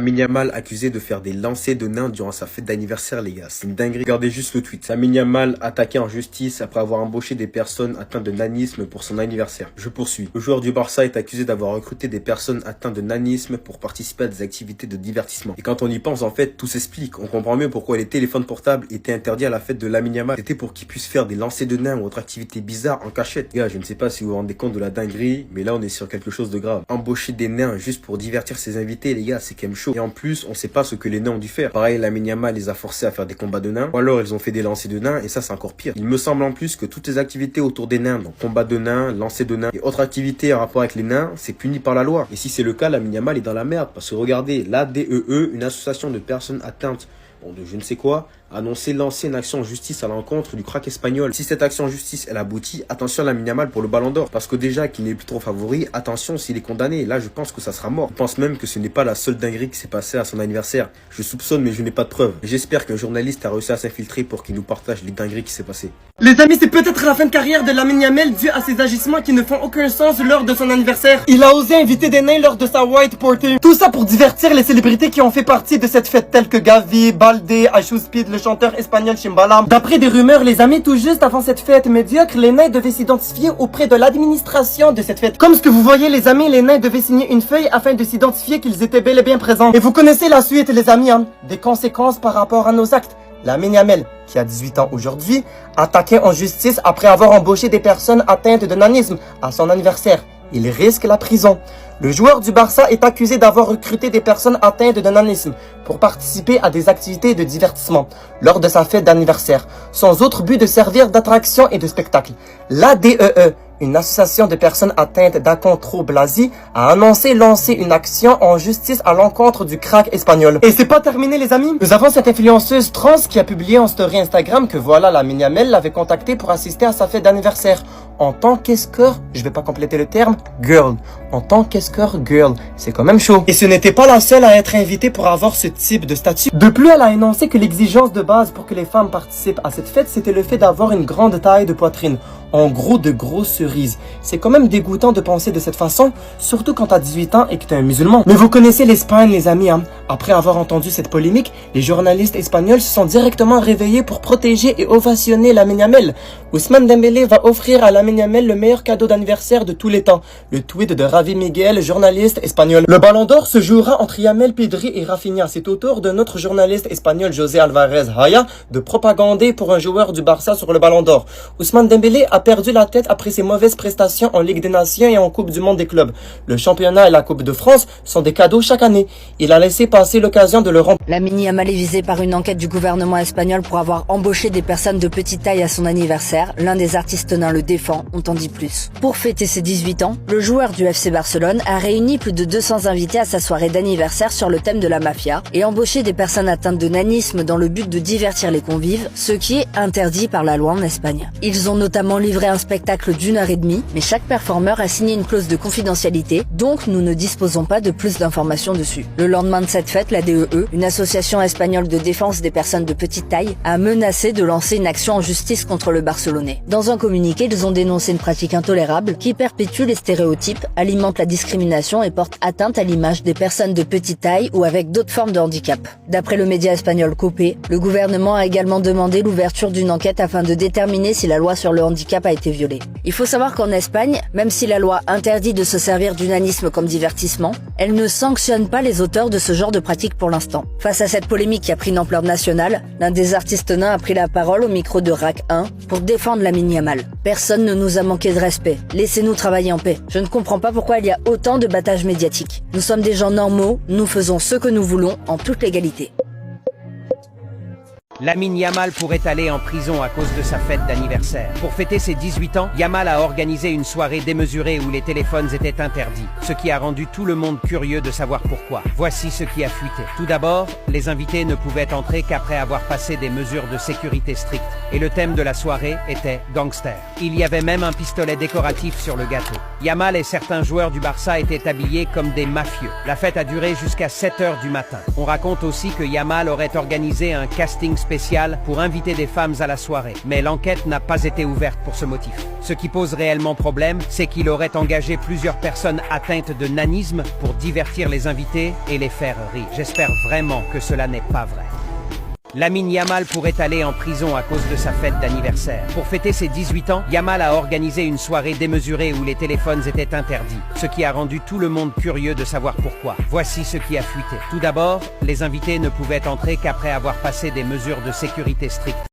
Lamine Yamal accusé de faire des lancers de nains durant sa fête d'anniversaire, les gars. C'est une dinguerie. Regardez juste le tweet. Lamine Yamal attaqué en justice après avoir embauché des personnes atteintes de nanisme pour son anniversaire. Je poursuis. Le joueur du Barça est accusé d'avoir recruté des personnes atteintes de nanisme pour participer à des activités de divertissement. Et quand on y pense, en fait, tout s'explique. On comprend mieux pourquoi les téléphones portables étaient interdits à la fête de Lamine Yamal. C'était pour qu'il puisse faire des lancers de nains ou autres activités bizarres en cachette. Les gars, je ne sais pas si vous vous rendez compte de la dinguerie, mais là on est sur quelque chose de grave. Embaucher des nains juste pour divertir ses invités, les gars, c'est quand même chaud. Et en plus, on sait pas ce que les nains ont dû faire. Pareil, Lamine Yamal les a forcés à faire des combats de nains, ou alors ils ont fait des lancers de nains, et ça c'est encore pire. Il me semble en plus que toutes les activités autour des nains, donc combat de nains, lancer de nains et autres activités en rapport avec les nains, c'est puni par la loi. Et si c'est le cas, Lamine Yamal est dans la merde, parce que regardez, l'ADEE, une association de personnes atteintes de je ne sais quoi, a annoncé lancer une action en justice à l'encontre du crack espagnol. Si cette action en justice elle aboutit, attention à Lamine Yamal pour le ballon d'or, parce que déjà qu'il n'est plus trop favori, attention s'il est condamné, là je pense que ça sera mort. Je pense même que ce n'est pas la seule dinguerie qui s'est passée à son anniversaire. Je soupçonne mais je n'ai pas de preuves. J'espère qu'un journaliste a réussi à s'infiltrer pour qu'il nous partage les dingueries qui s'est passées. Les amis, c'est peut-être la fin de carrière de Lamine Yamal dû à ses agissements qui ne font aucun sens lors de son anniversaire. Il a osé inviter des nains lors de sa white party. Tout ça pour divertir les célébrités qui ont fait partie de cette fête telles que Gavi, Balde, Achu Speed, le chanteur espagnol Chimbala. D'après des rumeurs, les amis, tout juste avant cette fête médiocre, les nains devaient s'identifier auprès de l'administration de cette fête. Comme ce que vous voyez les amis, les nains devaient signer une feuille afin de s'identifier qu'ils étaient bel et bien présents. Et vous connaissez la suite les amis, hein, des conséquences par rapport à nos actes. Lamine Yamal, qui a 18 ans aujourd'hui, attaqué en justice après avoir embauché des personnes atteintes de nanisme à son anniversaire. Il risque la prison. Le joueur du Barça est accusé d'avoir recruté des personnes atteintes de nanisme pour participer à des activités de divertissement lors de sa fête d'anniversaire, sans autre but de servir d'attraction et de spectacle. L'ADEE, une association de personnes atteintes d'achondroplasie, a annoncé lancer une action en justice à l'encontre du crack espagnol. Et c'est pas terminé les amis. Nous avons cette influenceuse trans qui a publié en story Instagram que voilà, Lamine Yamal l'avait contacté pour assister à sa fête d'anniversaire. En tant qu'escort, je vais pas compléter le terme, girl. En tant qu'escort girl, c'est quand même chaud. Et ce n'était pas la seule à être invitée pour avoir ce type de statut. De plus, elle a énoncé que l'exigence de base pour que les femmes participent à cette fête, c'était le fait d'avoir une grande taille de poitrine. En gros, de grosses cerises. C'est quand même dégoûtant de penser de cette façon, surtout quand t'as 18 ans et que t'es un musulman. Mais vous connaissez l'Espagne, les amis, hein. Après avoir entendu cette polémique, les journalistes espagnols se sont directement réveillés pour protéger et ovationner Lamine Yamal. Ousmane Dembélé va offrir à Lamine Yamal le meilleur cadeau d'anniversaire de tous les temps. Le tweet de Ravi Miguel, journaliste espagnol. Le ballon d'or se jouera entre Yamal, Pedri et Rafinha. C'est au tour de notre journaliste espagnol José Alvarez Haya de propagander pour un joueur du Barça sur le ballon d'or. Ousmane Dembélé a perdu la tête après ses mauvaises prestations en Ligue des Nations et en Coupe du Monde des clubs. Le championnat et la Coupe de France sont des cadeaux chaque année. Il a laissé passer l'occasion de le rendre. Lamine Yamal est visé par une enquête du gouvernement espagnol pour avoir embauché des personnes de petite taille à son anniversaire. L'un des artistes nains le défend, on t'en dit plus. Pour fêter ses 18 ans, le joueur du FC Barcelone a réuni plus de 200 invités à sa soirée d'anniversaire sur le thème de la mafia et embauché des personnes atteintes de nanisme dans le but de divertir les convives, ce qui est interdit par la loi en Espagne. Ils ont notamment livré un spectacle d'1h30, mais chaque performeur a signé une clause de confidentialité, donc nous ne disposons pas de plus d'informations dessus. Le lendemain de cette fête, la DEE, une association espagnole de défense des personnes de petite taille, a menacé de lancer une action en justice contre le Barcelonais. Dans un communiqué, ils ont dénoncé une pratique intolérable qui perpétue les stéréotypes, alimente la discrimination et porte atteinte à l'image des personnes de petite taille ou avec d'autres formes de handicap. D'après le média espagnol Copé, le gouvernement a également demandé l'ouverture d'une enquête afin de déterminer si la loi sur le handicap a été violée. Il faut savoir qu'en Espagne, même si la loi interdit de se servir du nanisme comme divertissement, elle ne sanctionne pas les auteurs de ce genre de pratique pour l'instant. Face à cette polémique qui a pris une ampleur nationale, l'un des artistes nains a pris la parole au micro de RAC 1 pour défendre Lamine Yamal. Personne ne nous a manqué de respect. Laissez-nous travailler en paix. Je ne comprends pas pourquoi il y a autant de battage médiatique. Nous sommes des gens normaux, nous faisons ce que nous voulons en toute légalité. Lamine Yamal pourrait aller en prison à cause de sa fête d'anniversaire. Pour fêter ses 18 ans, Yamal a organisé une soirée démesurée où les téléphones étaient interdits, ce qui a rendu tout le monde curieux de savoir pourquoi. Voici ce qui a fuité. Tout d'abord, les invités ne pouvaient entrer qu'après avoir passé des mesures de sécurité strictes, et le thème de la soirée était gangster. Il y avait même un pistolet décoratif sur le gâteau. Yamal et certains joueurs du Barça étaient habillés comme des mafieux. La fête a duré jusqu'à 7 h du matin. On raconte aussi que Yamal aurait organisé un casting spécial pour inviter des femmes à la soirée. Mais l'enquête n'a pas été ouverte pour ce motif. Ce qui pose réellement problème, c'est qu'il aurait engagé plusieurs personnes atteintes de nanisme pour divertir les invités et les faire rire. J'espère vraiment que cela n'est pas vrai. Lamine Yamal pourrait aller en prison à cause de sa fête d'anniversaire. Pour fêter ses 18 ans, Yamal a organisé une soirée démesurée où les téléphones étaient interdits, ce qui a rendu tout le monde curieux de savoir pourquoi. Voici ce qui a fuité. Tout d'abord, les invités ne pouvaient entrer qu'après avoir passé des mesures de sécurité strictes.